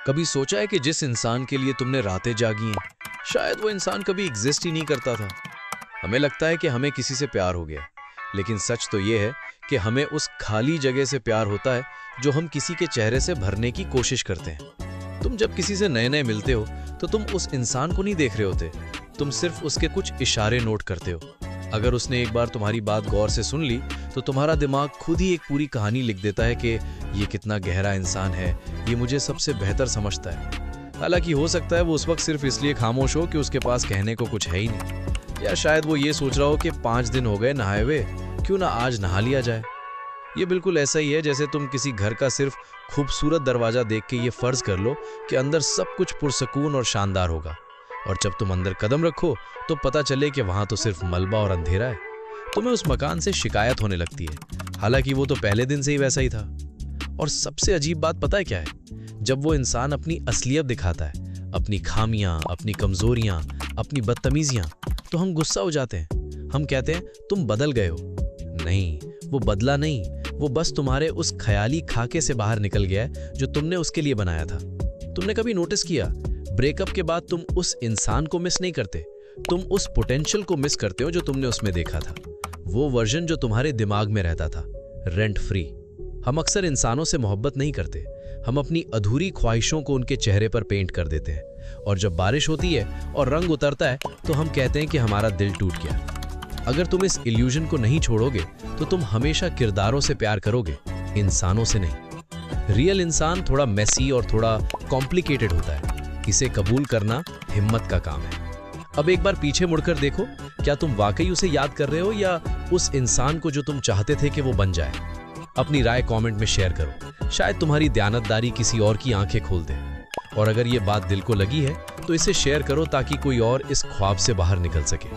कभी सोचा है कि जिस इंसान के लिए तुमने रातें जागी हैं, शायद वो इंसान कभी एग्जिस्ट ही नहीं करता था। हमें लगता है कि हमें किसी से प्यार हो गया, लेकिन सच तो ये है कि हमें उस खाली जगह से प्यार होता है जो हम किसी के चेहरे से भरने की कोशिश करते हैं। तुम जब किसी से नए नए मिलते हो तो तुम उस इंसान को नहीं देख रहे होते, तुम सिर्फ उसके कुछ इशारे नोट करते हो। अगर उसने एक बार तुम्हारी बात गौर से सुन ली तो तुम्हारा दिमाग खुद ही एक पूरी कहानी लिख देता है कि ये कितना गहरा इंसान है, ये मुझे सबसे बेहतर समझता है। हालांकि हो सकता है वो उस वक्त सिर्फ इसलिए खामोश हो कि उसके पास कहने को कुछ है ही नहीं, या शायद वो ये सोच रहा हो कि 5 दिन हो गए नहाए हुए, क्यों ना आज नहा लिया जाए। ये बिल्कुल ऐसा ही है जैसे तुम किसी घर का सिर्फ खूबसूरत दरवाजा देख के ये फर्ज कर लो कि अंदर सब कुछ पुरसकून और शानदार होगा, और जब तुम अंदर कदम रखो तो पता चले कि वहां तो सिर्फ मलबा और अंधेरा है। तुम्हें उस मकान से शिकायत होने लगती है, हालांकि वो तो पहले दिन से ही वैसा ही था। और सबसे अजीब बात पता है क्या है? जब वो इंसान अपनी असलियत दिखाता है, अपनी खामियां, अपनी कमजोरियां, अपनी बदतमीजियां, तो हम गुस्सा हो जाते हैं। हम कहते हैं तुम बदल गए हो। नहीं, वो बदला नहीं, वो बस तुम्हारे उस ख्याली खाके से बाहर निकल गया है जो तुमने उसके लिए बनाया था। तुमने कभी नोटिस किया, ब्रेकअप के बाद तुम उस इंसान को मिस नहीं करते, तुम उस पोटेंशियल को मिस करते हो जो तुमने उसमें देखा था, वो वर्जन जो तुम्हारे दिमाग में रहता था, रेंट फ्री। हम अक्सर इंसानों से मोहब्बत नहीं करते, हम अपनी अधूरी ख्वाहिशों को उनके चेहरे पर पेंट कर देते हैं, और जब बारिश होती है और रंग उतरता है तो हम कहते हैं कि हमारा दिल टूट गया। अगर तुम इस इल्यूजन को नहीं छोड़ोगे तो तुम हमेशा किरदारों से प्यार करोगे, इंसानों से नहीं। रियल इंसान थोड़ा मेसी और थोड़ा कॉम्प्लिकेटेड होता है, इसे कबूल करना हिम्मत का काम है। अब एक बार पीछे मुड़कर देखो, क्या तुम वाकई उसे याद कर रहे हो या उस इंसान को जो तुम चाहते थे कि वो बन जाए? अपनी राय कमेंट में शेयर करो, शायद तुम्हारी दयानतदारी किसी और की आंखें खोल दे। और अगर ये बात दिल को लगी है तो इसे शेयर करो ताकि कोई और इस ख्वाब से बाहर निकल सके।